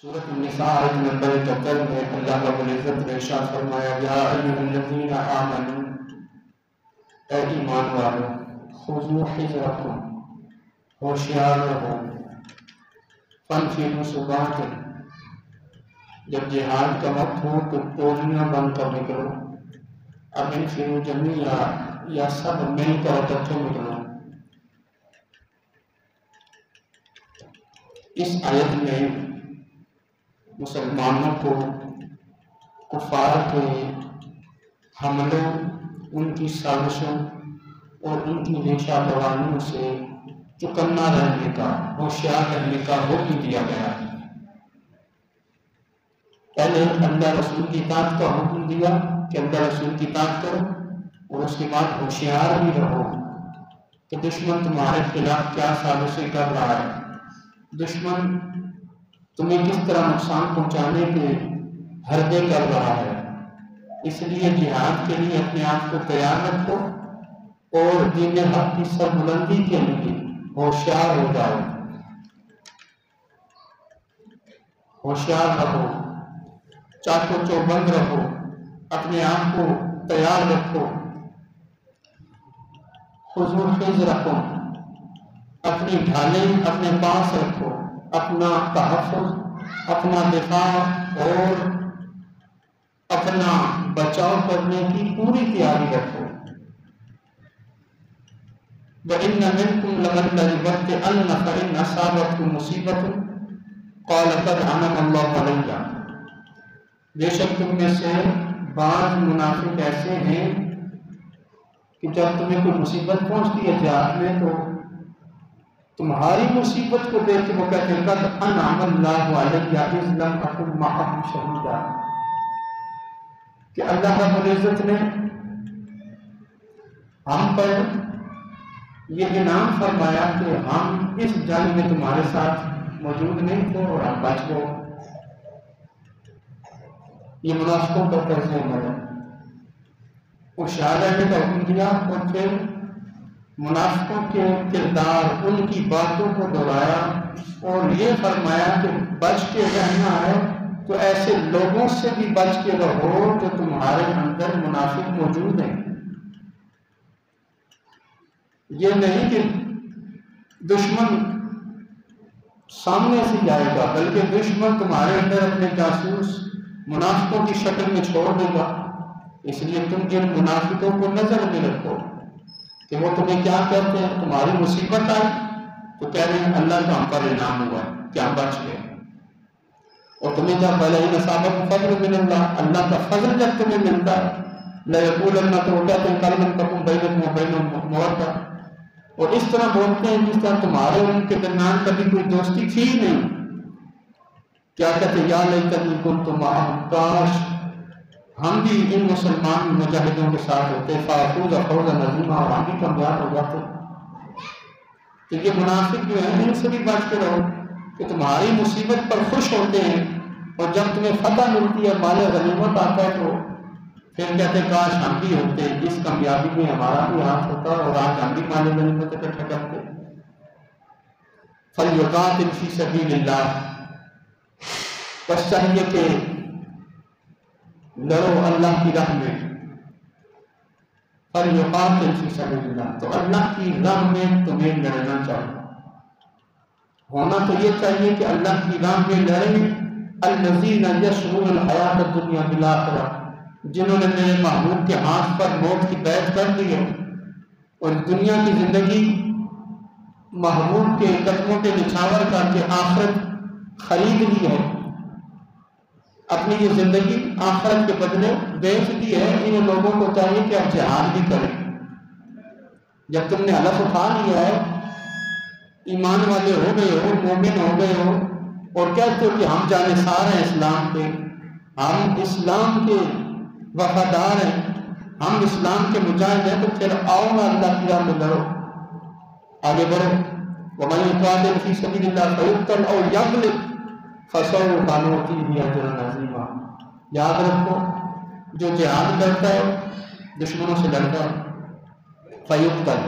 سورۃ النساء آیت نمبر 71 میں اللہ رب العزت نے ارشاد فرمایا یا ایھا الذین آمنوا، اے ایمان والو، خذوا حذرکم، ہوشیار رہو، فانفروا ثبات، جب جہاد کا وقت ہو تو ٹولیاں بن کر نکلو، اب انفروا جمیعا، یا سب مل کر اکٹھے نکلو۔ اس آیت میں مسلمانوں کو کفار کے حملوں، ان کی سازشوں اور ان کی ریشہ دوانیوں سے چکنا رہنے کا، ہوشیار رہنے کا حکم دیا گیا۔ پہلے اللہ رسول کی اطاعت کا حکم دیا کہ اللہ رسول کی اطاعت کرو، اور اس کے بعد ہوشیار بھی رہو کہ دشمن تمہارے خلاف کیا سازشیں کر رہا ہے، دشمن تمہیں کس طرح نقصان پہنچانے کے حربے کر رہا ہے۔ اس لیے جہاد کے لیے اپنے آپ کو تیار رکھو اور دین حق کی سربلندی کے لیے ہوشیار ہو جاؤ، ہوشیار رہو، چاقو چوبند رہو، اپنے آپ کو تیار رکھو۔ خذوا حذرکم، اپنی ڈھالیں اپنے پاس رکھو، اپنا تحفظ، اپنا دفاع اور اپنا بچاؤ کرنے کی پوری تیاری رکھو۔ وَإِنَّ مِنْكُمْ لَمَن لَّيُبَطِّئَنَّ فَإِنْ أَصَابَتْهُ مُصِیبَةٌ قَالَ قَدْ أَنْعَمَ اللَّهُ عَلَیَّ، بے شک تم میں سے بعض منافق ایسے ہیں کہ جب تمہیں کوئی مصیبت پہنچتی ہے جہاد میں تو تمہاری مصیبت کو دیکھ کے وہ کہتے ہیں قد انعم اللہ علیہ اذ لم اکن معهم شہیدا، کہ اللہ رب العزت نے ہم پر یہ انعام فرمایا کہ ہم اس جنگ میں تمہارے ساتھ موجود نہیں تھے اور ہم بچ گئے۔ یہ منافقوں کا طرز عمل ہے، ہوشیار رہنے کا حکم دیا اور پھر منافقوں کے کردار، ان کی باتوں کو دہرایا اور یہ فرمایا کہ بچ کے رہنا ہے تو ایسے لوگوں سے بھی بچ کے رہو جو تمہارے اندر منافق موجود ہیں۔ یہ نہیں کہ دشمن سامنے سے جائے گا، بلکہ دشمن تمہارے اندر اپنے جاسوس منافقوں کی شکل میں چھوڑ دے گا۔ اس لیے تم جن منافقوں کو نظر میں رکھو کہ وہ تمہیں کیا کہتے ہیں، تمہاری مصیبت آئی تو کہہ رہے ہیں اللہ کا ہم پر انعام ہوا کہ ہم بچ گئے، اور تمہیں جب وَلَئِنْ أَصَابَكُمْ فَضْلٌ مِّنَ اللَّهِ، اللہ کا فضل جب تمہیں ملتا ہے لَيَقُولَنَّ، تو وہ کہتے ہیں کَلْ لَمْ تَكُنْ بَيْنَكُمْ وَبَيْنَهُمْ مَوَدَّةٌ، اور اس طرح بولتے ہیں جس طرح تمہارے ان کے درمیان کبھی کوئی دوستی تھی نہیں۔ کیا کہتے ہیں یا لیتنی کنت معہم، کاش ہم بھی ان مسلمان مجاہدوں کے ساتھ ہوتے، فافوز فوزا عظیما، اور ہم بھی کامیاب ہو جاتے۔ تو یہ منافق جو ہیں ان سے بھی بچ کے رہو کہ تمہاری مصیبت پر خوش ہوتے ہیں، اور جب تمہیں فتح ملتی ہے، مال غنیمت آتا ہے تو پھر کہتے کاش ہم بھی ہوتے، اس کامیابی میں ہمارا بھی ہاتھ ہوتا اور آج ہم بھی مال غنیمت اکٹھا کرتے۔ فَلْيُقَاتِلْ فِي سَبِيلِ اللَّهِ، بس چاہیے کہ لڑو اللہ کی راہ میں، فَلْيُقَاتِلْ فِي سَبِيلِ اللَّهِ، تو اللہ کی راہ میں تمہیں لڑنا چاہیے۔ ہونا تو یہ چاہیے کہ اللہ کی راہ میں لڑیں الَّذِينَ يَشْرُونَ الْحَيَاةَ الدُّنْيَا بِالْآخِرَةِ، جنہوں نے میرے محبوب کے ہاتھ پر موت کی بیعت کر لی ہے اور دنیا کی زندگی محبوب کے قدموں کے نچھاور کر کے آخرت خرید لی ہے، اپنی یہ زندگی آخرت کے بدلے بیچ دی ہے۔ ان لوگوں کو چاہیے کہ آپ جہاد بھی کریں۔ جب تم نے حلف اٹھا لیا ہے، ایمان والے ہو گئے ہو، مومن ہو گئے ہو، اور کہتے ہو کہ ہم جانثار ہیں اسلام کے، ہم اسلام کے وفادار ہیں، ہم اسلام کے مجاہد ہیں، تو پھر آؤ نا اللہ کی راہ میں لڑو، آگے بڑھو۔ وَمَن يُقَاتِلْ فِي سَبِيلِ اللَّهِ فَيُقْتَلْ أَوْ يَغْلِبْ فَسَوْفَ نُؤْتِيهِ أَجْرًا عَظِيمًا، یاد رکھو جو جہاد کرتا ہے، دشمنوں سے لڑتا ہے، فَيُقْتَلْ،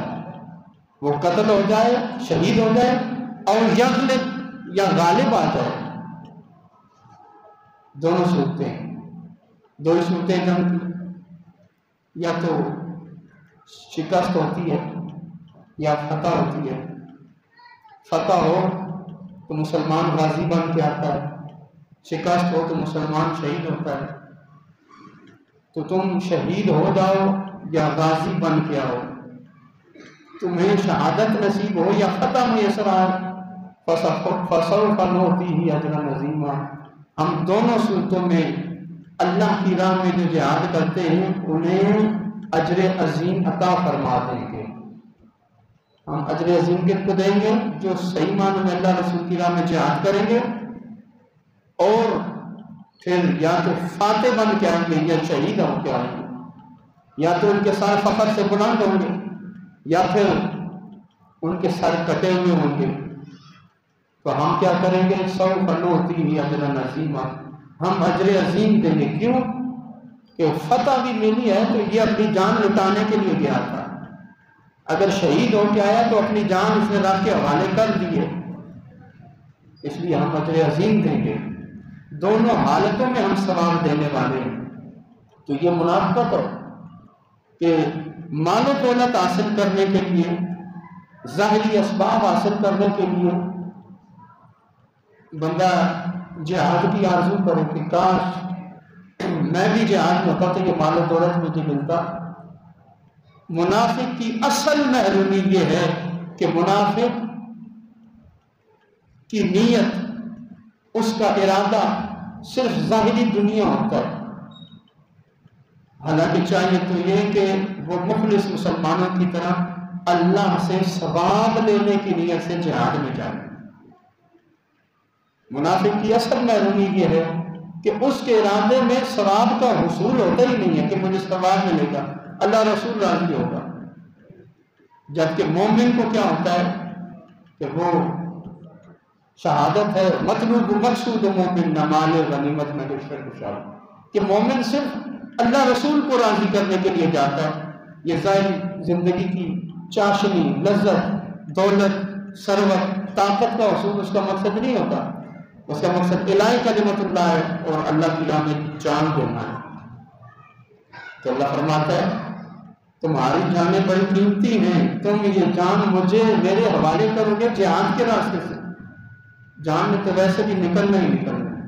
وہ قتل ہو جائے، شہید ہو جائے، اور یغلب، یا غالب آ جائے، دونوں صورتیں، دو ہی صورتیں جنگ کی، یا تو شکست ہوتی ہے یا فتح ہوتی ہے۔ فتح ہو تو مسلمان غازی بن کے آتا ہے، شکست ہو تو مسلمان شہید ہوتا ہے۔ تو تم شہید ہو جاؤ یا غازی بن کے آؤ، تمہیں شہادت نصیب ہو یا فتح میسر آئے، فسوف نؤتیہ اجرا عظیما، ہم دونوں صورتوں میں اللہ کی راہ میں جو جہاد کرتے ہیں انہیں اجر عظیم عطا فرما دیں گے۔ ہم اجر عظیم کن کو دیں گے؟ جو صحیح معنی میں اللہ رسول کی راہ میں جہاد کریں گے اور پھر یا تو فاتح بن کے آئیں گے یا شہید ہو کے آئیں گے، یا تو ان کے سر فخر سے بلند ہوں گے یا پھر ان کے سر کٹے ہوئے ہوں گے۔ تو ہم کیا کریں گے؟ سوف نؤتیہ اجرا عظیما، ہم اجر عظیم دیں گے۔ کیوں کہ فتح بھی ملی ہے تو یہ اپنی جان لٹانے کے لیے گیا تھا، اگر شہید ہو کے آیا تو اپنی جان اس نے رب کے حوالے کر دی ہے، اس لیے ہم اجر عظیم دیں گے۔ دونوں حالتوں میں ہم ثواب دینے والے ہیں۔ تو یہ منافقت ہے کہ مال و دولت حاصل کرنے کے لیے، ظاہری اسباب حاصل کرنے کے لیے بندہ جہاد کی آرزو کرے کہ کاش میں بھی جہاد میں ہوتا تو یہ مال و دولت مجھے ملتا۔ منافق کی اصل محرومی یہ ہے کہ منافق کی نیت، اس کا ارادہ صرف ظاہری دنیا ہوتا ہے، حالانکہ چاہیے تو یہ کہ وہ مخلص مسلمانوں کی طرح اللہ سے ثواب لینے کی نیت سے جہاد میں جائے۔ منافق کی اصل محرومی یہ ہے کہ اس کے ارادے میں ثواب کا حصول ہوتا ہی نہیں ہے کہ مجھے ثواب ملے گا، اللہ رسول راضی ہوگا۔ جبکہ مومن کو کیا ہوتا ہے کہ وہ شہادت ہے، مطلوب مقصود مومن نہ مال غنیمت نہ دشمن خوشحال، کہ مومن صرف اللہ رسول کو راضی کرنے کے لیے جاتا ہے۔ یہ ظاہری زندگی کی چاشنی، لذت، دولت، ثروت، طاقت کا حصول اس کا مقصد نہیں ہوتا، اس کا مقصد الہی کلمت اللہ ہے اور اللہ کی راہ میں جان دینا ہے۔ تو اللہ فرماتا ہے تمہاری جانیں بڑی قیمتی ہیں، تم یہ جان مجھے میرے حوالے کرو گے جہاد کے راستے سے۔ جان میں تو ویسے بھی نکلنا ہی نکلنا ہے،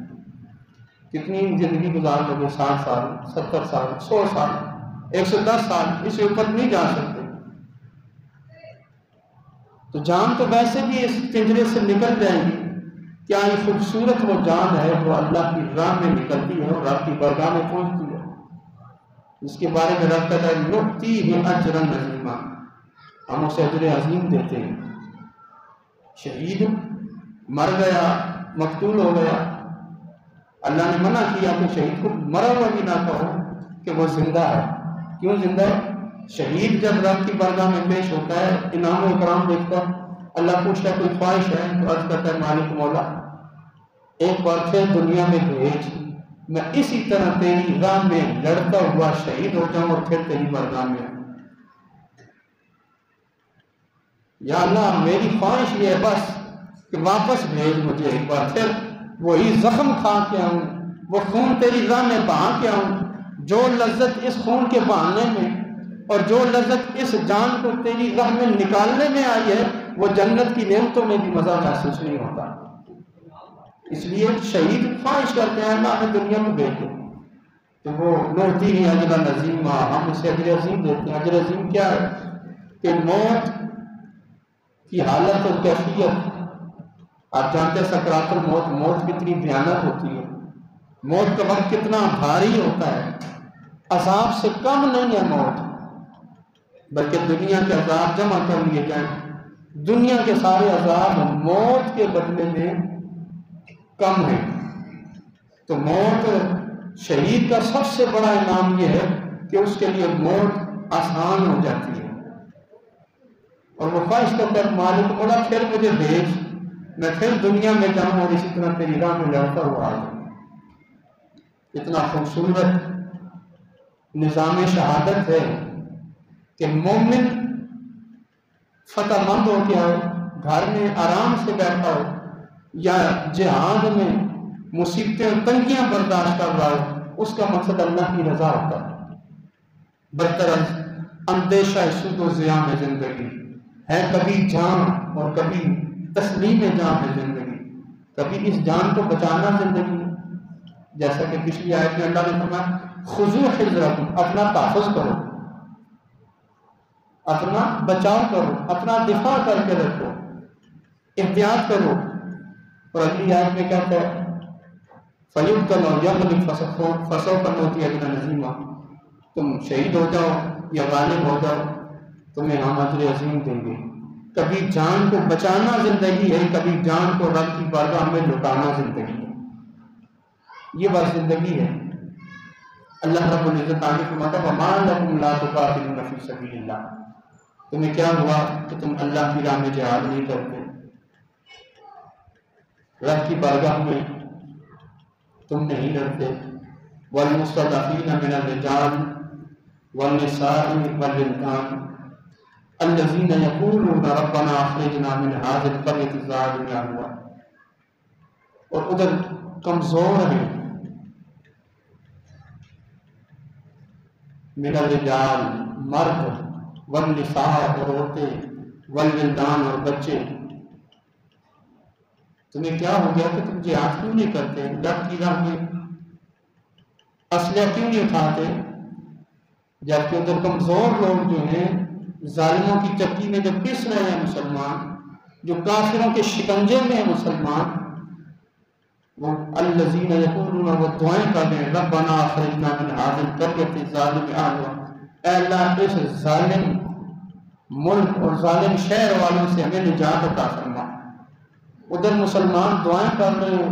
کتنی زندگی گزار لو گے، 60 سال، 70 سال، 100 سال، 110 سال، اس سے اوپر نہیں جا سکتے۔ تو جان تو ویسے بھی اس پنجرے سے نکل جائے گی، کیا یہ خوبصورت وہ جان ہے وہ اللہ کی راہ میں نکلتی ہے اور آپ کی بارگاہ میں پہنچتی ہے، اس کے بارے میں رب کہتا ہے نؤتیہ اجرا عظیما، ہم اسے اجر عظیم دیتے ہیں۔ شہید مر گیا، مقتول ہو گیا، اللہ نے منع کیا کہ شہید کو مرا ہوا بھی نہ کہو کہ وہ زندہ ہے۔ کیوں زندہ ہے؟ شہید جب رب کی بارگاہ میں پیش ہوتا ہے، انعام و اکرام دیکھتا ہے، اللہ پوچھتا ہے کوئی خواہش ہے تو عرض کرتا ہے مالک مولا ایک بار پھر دنیا میں بھیج، میں اسی طرح تیری راہ میں لڑتا ہوا شہید ہو جاؤں اور پھر تیری بارگاہ میں آؤں۔ یا اللہ میری خواہش یہ ہے بس کہ واپس بھیج مجھے ایک بار پھر، وہی زخم کھا کے آؤں، وہ خون تیری راہ میں بہا کے آؤں، جو لذت اس خون کے بہانے میں اور جو لذت اس جان کو تیری راہ میں نکالنے میں آئی ہے وہ جنت کی نعمتوں میں بھی مزہ محسوس نہیں ہوتا۔ اس لیے شہید خواہش کرتے ہیں اللہ ہمیں دنیا میں بھیج دے، تو وہ نؤتیہ اجرا عظیما، ہم اسے اجر عظیم دیتے ہیں۔ اجر عظیم کیا ہے کہ موت کی حالت اور کیفیت، آپ جانتے ہیں سکرات الموت، موت کتنی بھیانک ہوتی ہے، موت کا وقت کتنا بھاری ہوتا ہے، عذاب سے کم نہیں ہے موت، بلکہ دنیا کے عذاب جمع کر لیے جائیں، دنیا کے سارے عذاب موت کے بدلے میں کم ہے۔ تو موت شہید کا سب سے بڑا انعام یہ ہے کہ اس کے لیے موت آسان ہو جاتی ہے، اور وہ خواہش کرتا ہے مالک مولا پھر مجھے بھیج، میں پھر دنیا میں جاؤں اور اسی طرح تیری راہ میں لڑتا ہوا آ جاؤں۔ اتنا خوبصورت نظام شہادت ہے کہ مومن فتح مند ہو کے آؤ، گھر میں آرام سے بیٹھا ہو، یا جہاد میں مصیبتیں اور تنگیاں برداشت کر رہا ہو، اس کا مقصد اللہ کی رضا ہوتا ہے۔ برطرف اندیشہ سود و زیاں میں زندگی ہے، کبھی جان اور کبھی تسلیم جان ہے زندگی، کبھی اس جان کو بچانا زندگی ہے۔ جیسا کہ پچھلی آیت میں اللہ نے فرمایا خذوا حذرکم، اپنا تحفظ کرو، اپنا بچاؤ کرو، اپنا دفاع کر کے رکھو، احتیاط کرو۔ اور اگلی آیت میں کہتا ہے فَيُبْتَلَى وَيَغْلِبْ فَسَوْفَ نُؤْتِيهِ أَجْرًا عَظِيمًا، تم شہید ہو جاؤ یا غالب ہو جاؤ، تمہیں ہم اجر عظیم دیں گے۔ کبھی جان کو بچانا زندگی ہے، کبھی جان کو رب کی بارگاہ میں لٹانا زندگی ہے۔ یہ بات زندگی ہے۔ اللہ رب العزت آگے فرماتا ہے وَمَا لَكُمْ لَا تُقَاتِلُونَ فِي سَبِيلِ اللَّهِ، تمہیں کیا ہوا کہ تم اللہ کی راہ میں جہاد نہیں کرتے، رب کی بارگاہ میں تم نہیں لڑتے۔ وَالْمُسْتَضْعَفِينَ مِنَ الرِّجَالِ وَالنِّسَاءِ وَالْوِلْدَانِ الَّذِينَ يَقُولُونَ رَبَّنَا أَخْرِجْنَا مِنْ هَٰذِهِ الْقَرْيَةِ الظَّالِمِ أَهْلُهَا، اور ادھر کمزور ہیں، من الرجال مرد، والنساء اور عورتیں، والولدان اور بچے، تمہیں کیا ہو گیا کہ تم جہاد کیوں نہیں کرتے، رب کی راہ میں اسلحہ کیوں نہیں اٹھاتے؟ جبکہ ادھر کمزور لوگ جو ہیں ظالموں کی چکی میں جو پس رہے ہیں مسلمان، جو کافروں کے شکنجے میں ہیں مسلمان، وہ الذین یقولون، وہ دعائیں کر رہے ہیں ربنا اخرجنا من هذه القرية الظالم اهلها، اے اللہ اس ظالم ملک اور ظالم شہر والوں سے ہمیں نجات عطا فرما۔ ادھر مسلمان دعائیں کر رہے ہو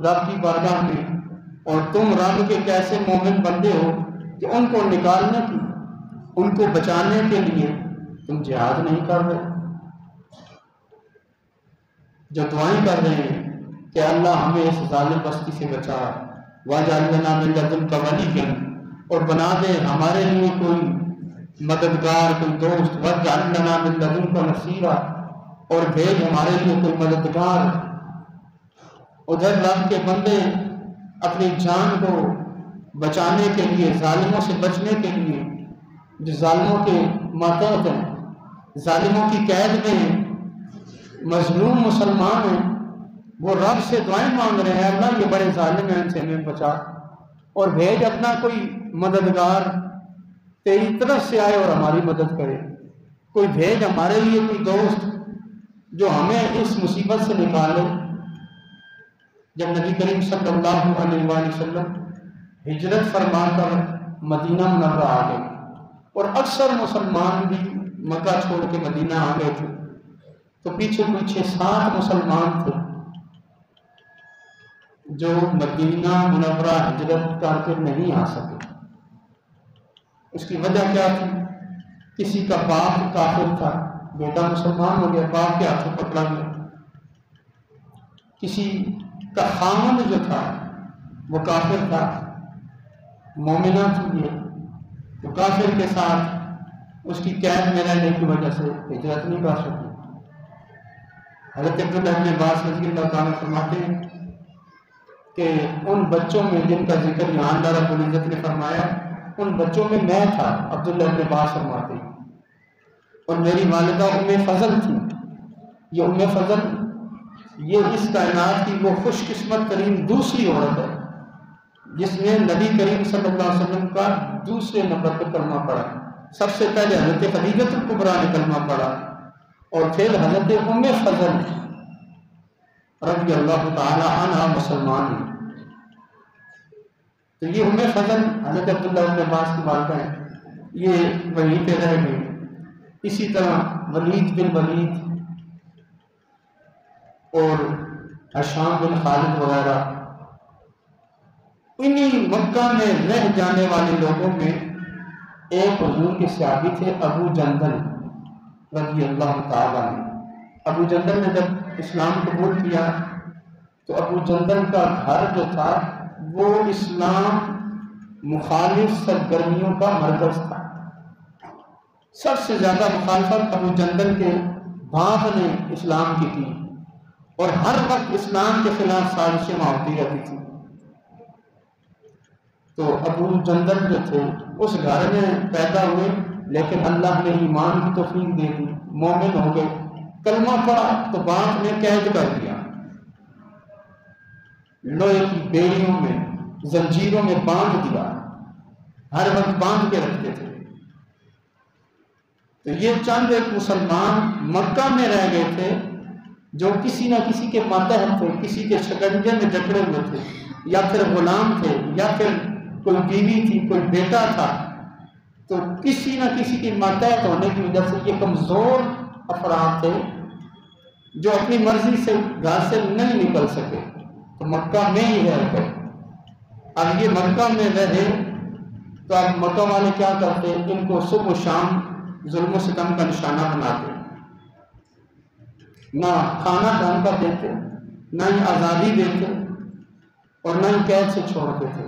رب کی بارگاہ میں، اور تم رب کے کیسے مومن بندے ہو کہ ان کو نکالنے کی، ان کو بچانے کے لیے تم جہاد نہیں کر رہے، جو دعائیں کر رہے ہیں کہ اللہ ہمیں اس ظالم بستی سے بچا، وَاجْعَلْ لَنَا مِن لَّدُنْكَ وَلِيًّا، اور بنا دے ہمارے لیے کوئی مددگار، کوئی دوست، وَاجْعَلْ لَنَا مِن لَّدُنْكَ نَصِيرًا، اور بھیج ہمارے لیے کوئی مددگار۔ ادھر رب کے بندے اپنی جان کو بچانے کے لیے، ظالموں سے بچنے کے لیے، جو ظالموں کے ماتحت ہیں، ظالموں کی قید میں ہیں، مظلوم مسلمان ہیں، وہ رب سے دعائیں مانگ رہے ہیں اللہ یہ بڑے ظالم ہیں، ان سے ہمیں بچا، اور بھیج اپنا کوئی مددگار، تیری طرف سے آئے اور ہماری مدد کرے، کوئی بھیج ہمارے لیے کوئی دوست جو ہمیں اس مصیبت سے نکالے۔ جب نبی کریم صلی اللہ علیہ وآلہ وسلم ہجرت فرما کر مدینہ منورہ آ گئے، اور اکثر مسلمان بھی مکہ چھوڑ کے مدینہ آ گئے تھے، تو پیچھے پیچھے 7 مسلمان تھے جو مدینہ منورہ ہجرت کر کے نہیں آ سکے۔ اس کی وجہ کیا تھی؟ کسی کا باپ کافر تھا، بیٹا مسلمان ہو گیا، باپ کے ہاتھوں پکڑا گیا۔ کسی کا خامند جو تھا وہ کافر تھا، مومنہ تھی یہ، تو کافر کے ساتھ اس کی قید میں رہنے کی وجہ سے ہجرت نہیں کر سکی۔ حضرت عبداللہ بن عباس رضی اللہ تعالیٰ فرماتے ہیں کہ ان بچوں میں جن کا ذکر یہاں اللہ رب العزت نے فرمایا، ان بچوں میں میں تھا، عبداللہ بن عباس فرماتے ہیں، اور میری والدہ ام فضل تھی۔ یہ ام فضل یہ اس کائنات کی وہ خوش قسمت ترین دوسری عورت ہے جس نے نبی کریم صلی اللہ علیہ وسلم کا دوسرے نمبر پر کلمہ پڑھا۔ سب سے پہلے حضرت خدیجہ الکبریٰ نے کلمہ پڑھا، اور پھر حضرت ام فضل رضی اللہ تعالی عنہ مسلمان ہیں۔ تو یہ ام فضل حضرت عبداللہ بن عباس کی والدہ ہیں، یہ وہیں پہ رہ گئی۔ اسی طرح ولید بن ولید اور ہشام بن خالد وغیرہ، انہی مکہ میں رہ جانے والے لوگوں میں ایک حضور کے صحابی تھے ابو جندل رضی اللہ تعالیٰ عنہ۔ ابو جندل نے جب اسلام قبول کیا تو ابو جندل کا گھر جو تھا وہ اسلام مخالف سرگرمیوں کا مرکز تھا۔ سب سے زیادہ مخالفت ابو جندل کے باپ نے اسلام کی تھی، اور ہر وقت اسلام کے خلاف سازشیں ہوتی رہتی تھی. تو ابو جندل جو تھے اس گھر میں پیدا ہوئے، لیکن اللہ نے ایمان کی توفیق دے دی، مومن ہو گئے، کلمہ پڑھا تو باپ نے قید کر دیا، لوہے کی بیڑیوں میں زنجیروں میں باندھ دیا، ہر وقت باندھ کے رکھتے تھے. تو یہ چند ایک مسلمان مکہ میں رہ گئے تھے جو کسی نہ کسی کے ماتحت تھے، کسی کے شکنجے میں جکڑے ہوئے تھے، یا پھر غلام تھے، یا پھر کوئی بیوی تھی، کوئی بیٹا تھا. تو کسی نہ کسی کی ماتحت ہونے کی وجہ سے یہ کمزور افراد تھے جو اپنی مرضی سے گھر سے نہیں نکل سکے، تو مکہ میں ہی رہ گئے. اب یہ مکہ میں رہے تو اب مکہ والے کیا کرتے، ان کو صبح و شام ظلم و ستم کا نشانہ بناتے، نہ کھانا ڈھنگ کا دیتے، نہ ہی آزادی دیتے، اور نہ ہی قید سے چھوڑتے تھے.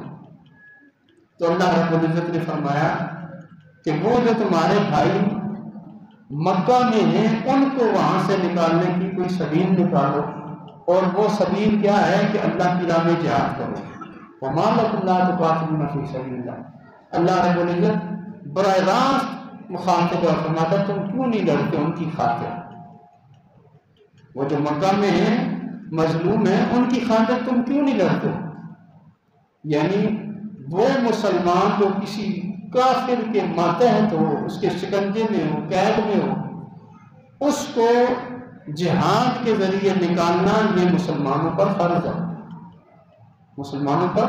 تو اللہ رب العزت نے فرمایا کہ وہ جو تمہارے بھائی مکہ میں ہیں ان کو وہاں سے نکالنے کی کوئی سبیل نکالو، اور وہ سبیل کیا ہے کہ اللہ کی راہ میں جہاد کرو. وما لکم لا تقاتلون فی سبیل اللہ، اللہ رب العزت براہ راست مخاطب اور فرماتا تم کیوں نہیں لڑتے ان کی خاطر، وہ جو مکہ میں ہیں مظلوم ہیں ان کی خاطر تم کیوں نہیں لڑتے. یعنی وہ مسلمان جو کسی کافر کے ماتحت ہو، اس کے شکنجے میں ہو، قید میں ہو، اس کو جہاد کے ذریعے نکالنا یہ مسلمانوں پر فرض ہے. مسلمانوں پر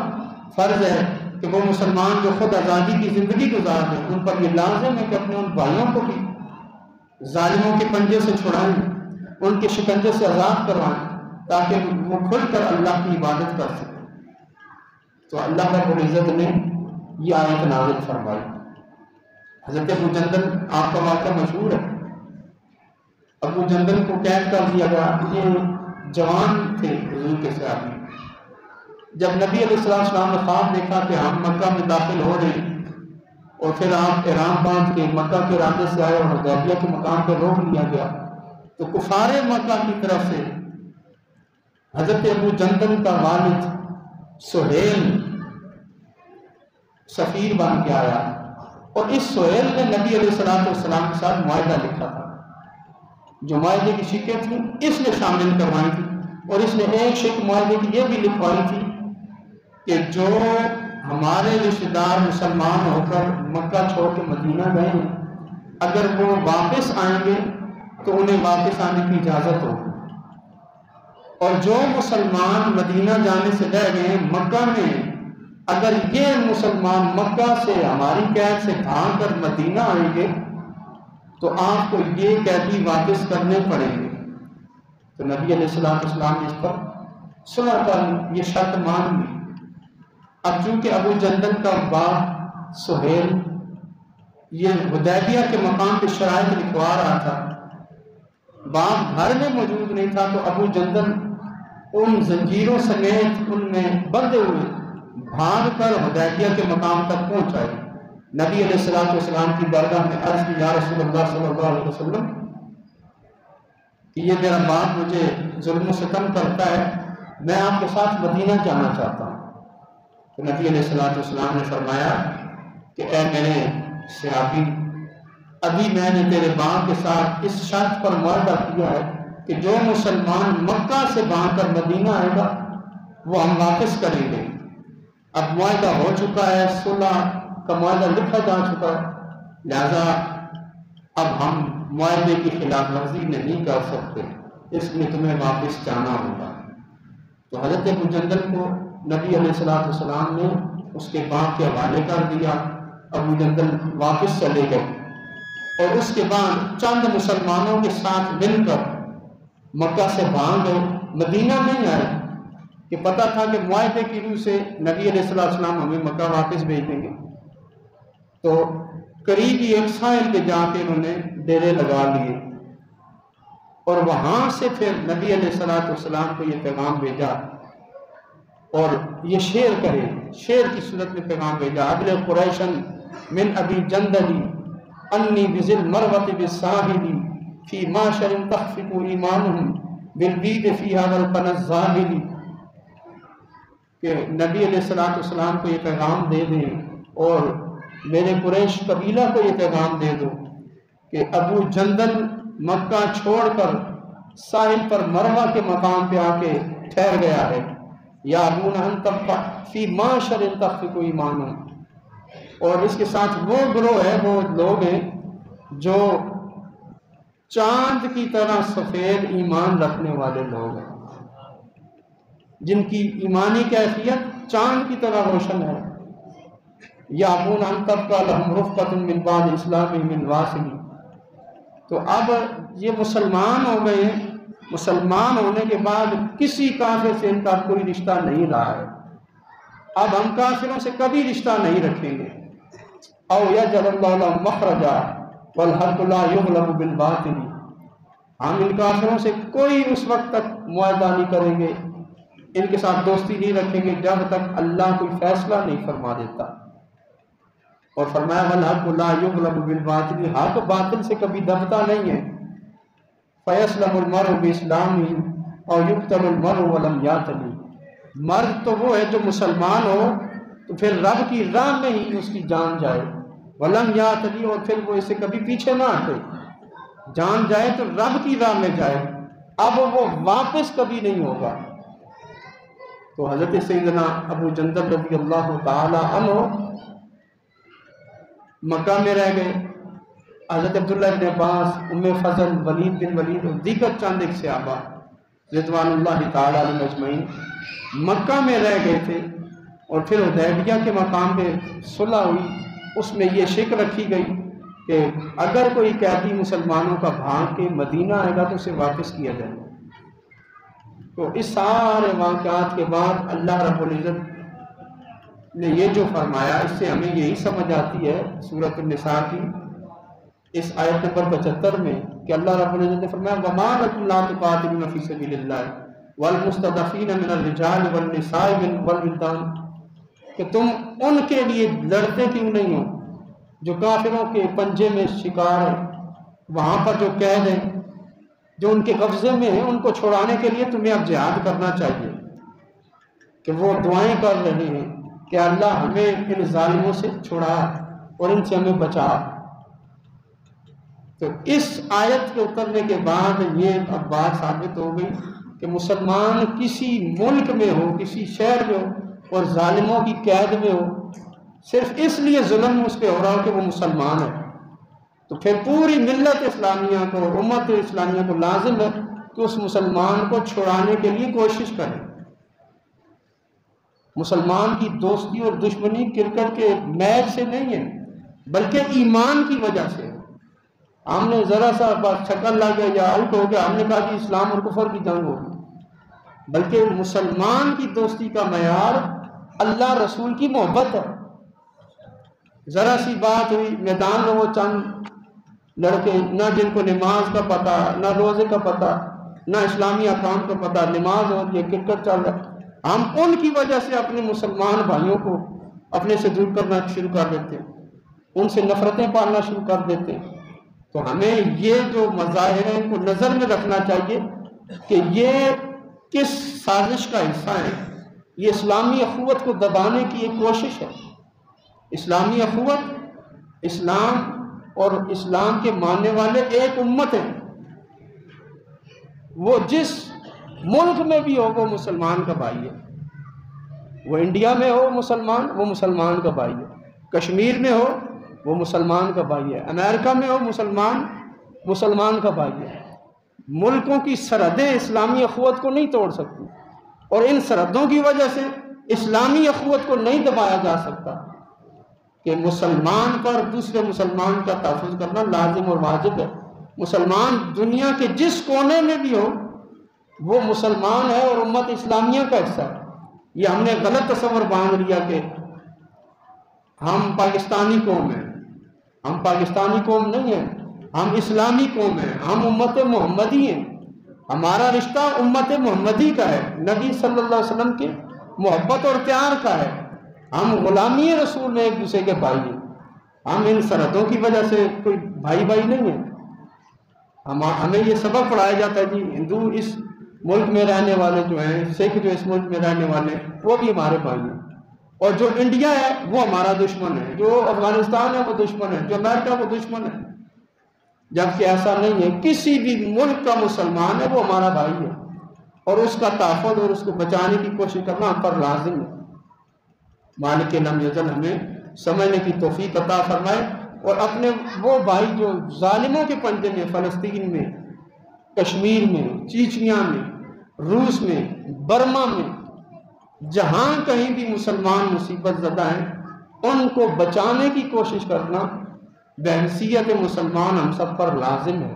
فرض ہے کہ وہ مسلمان جو خود آزادی کی زندگی گزار رہے ہیں ان پر یہ لازم ہے کہ اپنے ان بھائیوں کو بھی ظالموں کے پنجے سے چھڑائیں، ان کے شکنجے سے آزاد کروائیں، تاکہ وہ کھل کر اللہ کی عبادت کر سکیں. تو اللہ رب العزت نے یہ آیت نازل فرمائی. حضرت ابو جندل آپ کا واقعہ مشہور ہے. ابو جندل کو قید کر دیا گیا. یہ جوان تھے حضور کے صحابی. جب نبی علیہ السلام نے خواب دیکھا کہ ہم مکہ میں داخل ہو رہے ہیں، اور پھر آپ احرام باندھ کے مکہ کے راستے سے آئے اور حدیبیہ کے مقام پر روک لیا گیا، تو کفار مکہ کی طرف سے حضرت ابو جندل کا والد سہیل سفیر بن کے آیا، اور اس سہیل نے نبی علیہ السلام کے ساتھ معاہدہ لکھا تھا. جو معاہدے کی شکیں تھیں اس نے شامل کروائی تھی، اور اس نے ایک شک معاہدے کی یہ بھی لکھوائی تھی کہ جو ہمارے رشتہ دار مسلمان ہو کر مکہ چھوڑ کے مدینہ گئے ہیں، اگر وہ واپس آئیں گے تو انہیں واپس آنے کی اجازت ہو، اور جو مسلمان مدینہ جانے سے رہ گئے ہیں مکہ میں، اگر یہ مسلمان مکہ سے ہماری قید سے بھاگ کر مدینہ آئیں گے تو آپ کو یہ قیدی واپس کرنے پڑیں گے. تو نبی علیہ السلام نے اس پر صلح کر یہ شرط مان لی. اب چونکہ ابو جندل کا باپ سہیل یہ حدیبیہ کے مقام پہ شرائط لکھوا رہا تھا، باپ گھر میں موجود نہیں تھا، تو ابو جندل ان زنجیروں سمیت ان میں بندھے ہوئے بھاگ کر حدیبیہ کے مقام تک پہنچائے. نبی علیہ السلام کی بارگاہ میں عرض کی، یا رسول اللہ صلی اللہ علیہ وسلم کہ یہ میرا باپ مجھے ظلم و ستم کرتا ہے، میں آپ کے ساتھ مدینہ جانا چاہتا ہوں. تو نبی علیہ السلام نے فرمایا کہ اے میرے صحابی، ابھی میں نے تیرے باپ کے ساتھ اس شرط پر معاہدہ کیا ہے کہ جو مسلمان مکہ سے بھاگ کر مدینہ آئے گا وہ ہم واپس کریں گے. اب معاہدہ ہو چکا ہے، صلح کا معاہدہ لکھا جا چکا ہے، لہذا اب ہم معاہدے کی خلاف ورزی نہیں کر سکتے، اس لیے تمہیں واپس جانا ہوگا. تو حضرت ابو جندل کو نبی علیہ السلام نے اس کے باپ کے حوالے کر دیا. ابو جندل واپس چلے گئے، اور اس کے بعد چند مسلمانوں کے ساتھ مل کر مکہ سے بھاگ گئے، مدینہ نہیں آئے، کہ پتہ تھا کہ معاہدے کی روح سے نبی علیہ السلام ہمیں مکہ واپس بھیج دیں گے. تو قریبی ایک ساحل پہ جا کے انہوں نے ڈیرے لگا لیے، اور وہاں سے پھر نبی علیہ السلام کو یہ پیغام بھیجا، اور یہ شعر کرے، شعر کی صورت میں پیغام بھیجا. ابل قریشن من ابی جندلی انی بذل مروت بالساحل فی معشر تخفق ایمانہم بالبید فیہا والقنا الظاہری، کہ نبی علیہ السلام کو یہ پیغام دے دیں اور میرے قریش قبیلہ کو یہ پیغام دے دو کہ ابو جندل مکہ چھوڑ کر ساحل پر مروہ کے مقام پہ آ کے ٹھہر گیا ہے، یا ابون ان تبقى فی معشر تخفق ایمانہ، اور اس کے ساتھ وہ گروہ ہے، وہ لوگ ہیں جو چاند کی طرح سفید ایمان رکھنے والے لوگ ہیں، جن کی ایمانی کیفیت چاند کی طرح روشن ہے، یعبون ان تبقى لهم رفقة من بعد اسلامهم الواصل۔ تو اب یہ مسلمان ہو گئے، مسلمان ہونے کے بعد کسی کافر سے ان کا کوئی رشتہ نہیں رہا ہے، اب ہم کافروں سے کبھی رشتہ نہیں رکھیں گے۔ او یجعل اللہ لهم مخرجا والحق لا یغلب بالباطل، ہم ان کافروں سے کوئی اس وقت تک معاہدہ نہیں کریں گے، ان کے ساتھ دوستی نہیں رکھیں گے جب تک اللہ کوئی فیصلہ نہیں فرما دیتا۔ اور فرمایا والحق لا یغلب بالباطل، حق باطل سے کبھی دبتا نہیں ہے۔ فیسلم المرء باسلامہ اور یقتل المرء ولم یعتلی، مرد تو وہ ہے جو مسلمان ہو تو پھر رب کی راہ میں ہی اس کی جان جائے، ولم یعتلی، اور پھر وہ اسے کبھی پیچھے نہ ہٹے، جان جائے تو رب کی راہ میں جائے، اب وہ واپس کبھی نہیں ہوگا۔ تو حضرت سیدنا ابو جندل رضی اللہ تعالی عنہ مکہ میں رہ گئے، حضرت عبداللہ بن عباس، ام فضل، ولید بن ولید اور دیگر چند ایک صحابہ رضوان اللہ تعالی علیہم اجمعین مکہ میں رہ گئے تھے، اور پھر حدیبیہ کے مقام پہ صلح ہوئی، اس میں یہ شک رکھی گئی کہ اگر کوئی قیدی مسلمانوں کا بھاگ کے مدینہ آئے گا تو اسے واپس کیا جائے گا۔ تو اس سارے واقعات کے بعد اللہ رب العزت نے یہ جو فرمایا، اس سے ہمیں یہی سمجھ آتی ہے سورۃ النساء کی اس آیت نمبر 75 میں کہ اللہ رب العزت نے فرمایا وَمَا لَكُمْ لَا تُقَاتِلُونَ فِي سَبِيلِ اللَّهِ وَالْمُسْتَضْعَفِينَ مِنَ الرِّجَالِ وَالنِّسَاءِ وَالْوِلْدَانِ، کہ تم ان کے لیے لڑتے کیوں نہیں ہو جو کافروں کے پنجے میں شکار ہیں، وہاں پر جو قید ہیں، جو ان کے قبضے میں ہیں، ان کو چھڑانے کے لیے تمہیں اب جہاد کرنا چاہیے، کہ وہ دعائیں کر رہے ہیں کہ اللہ ہمیں ان ظالموں سے چھڑا اور ان سے ہمیں بچا۔ تو اس آیت کے اترنے کے بعد یہ اب بات ثابت ہو گئی کہ مسلمان کسی ملک میں ہو، کسی شہر میں ہو اور ظالموں کی قید میں ہو، صرف اس لیے ظلم اس پہ ہو رہا ہو کہ وہ مسلمان ہے، تو پھر پوری ملت اسلامیہ کو، امت اسلامیہ کو لازم ہے کہ اس مسلمان کو چھڑانے کے لیے کوشش کرے۔ مسلمان کی دوستی اور دشمنی کرکٹ کے میچ سے نہیں ہے، بلکہ ایمان کی وجہ سے۔ ہم نے ذرا سا بات شکل لگ گیا یا آؤٹ ہو گیا، ہم نے کہا کہ اسلام اور کفر کی جنگ ہوگی، بلکہ مسلمان کی دوستی کا معیار اللہ رسول کی محبت ہے۔ ذرا سی بات ہوئی، میدان میں وہ چند لڑکے نہ جن کو نماز کا پتہ، نہ روزے کا پتہ، نہ اسلامی احکام کا پتہ، نماز ہو رہی ہے، کرکٹ چل رہا ہے، ہم ان کی وجہ سے اپنے مسلمان بھائیوں کو اپنے سے دور کرنا شروع کر دیتے ہیں، ان سے نفرتیں پالنا شروع کر دیتے ہیں۔ تو ہمیں یہ جو مظاہر ہیں ان کو نظر میں رکھنا چاہیے کہ یہ کس سازش کا حصہ ہے۔ یہ اسلامی اخوت کو دبانے کی ایک کوشش ہے۔ اسلامی اخوت، اسلام اور اسلام کے ماننے والے ایک امت ہیں، وہ جس ملک میں بھی ہو وہ مسلمان کا بھائی ہے۔ وہ انڈیا میں ہو مسلمان، وہ مسلمان کا بھائی ہے، کشمیر میں ہو وہ مسلمان کا بھائی ہے، امریکہ میں ہو مسلمان، مسلمان کا بھائی ہے۔ ملکوں کی سرحدیں اسلامی اخوت کو نہیں توڑ سکتی، اور ان سرحدوں کی وجہ سے اسلامی اخوت کو نہیں دبایا جا سکتا، کہ مسلمان پر دوسرے مسلمان کا تحفظ کرنا لازم اور واجب ہے۔ مسلمان دنیا کے جس کونے میں بھی ہو وہ مسلمان ہے اور امت اسلامیہ کا حصہ ہے۔ یہ ہم نے غلط تصور باندھ لیا کہ ہم پاکستانی قوم ہیں، ہم پاکستانی قوم نہیں ہیں، ہم اسلامی قوم ہیں، ہم امت محمدی ہیں، ہمارا رشتہ امت محمدی کا ہے، نبی صلی اللہ علیہ وسلم کی محبت اور پیار کا ہے، ہم غلامی رسول میں ایک دوسرے کے بھائی ہیں۔ ہم ان سرحدوں کی وجہ سے کوئی بھائی بھائی نہیں ہیں۔ ہمیں یہ سبق پڑھایا جاتا ہے جی ہندو اس ملک میں رہنے والے جو ہیں سکھ جو اس ملک میں رہنے والے وہ بھی ہمارے بھائی ہیں، اور جو انڈیا ہے وہ ہمارا دشمن ہے، جو افغانستان ہے وہ دشمن ہے، جو امریکہ وہ دشمن ہے، جبکہ ایسا نہیں ہے۔ کسی بھی ملک کا مسلمان ہے وہ ہمارا بھائی ہے، اور اس کا تحفظ اور اس کو بچانے کی کوشش کرنا ہم پر لازم ہے۔ مالک لم یزل ہمیں سمجھنے کی توفیق عطا فرمائے، اور اپنے وہ بھائی جو ظالموں کے پنجے میں، فلسطین میں، کشمیر میں، چیچنیا میں، روس میں، برما میں، جہاں کہیں بھی مسلمان مصیبت زدہ ہیں ان کو بچانے کی کوشش کرنا بحیثیت مسلمان ہم سب پر لازم ہے۔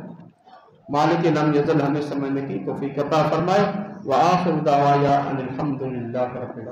مالک لم یزل ہمیں سمجھنے کی توفیق عطا فرمائے۔ وآخر دعوایا ان الحمد للہ رب العالمین۔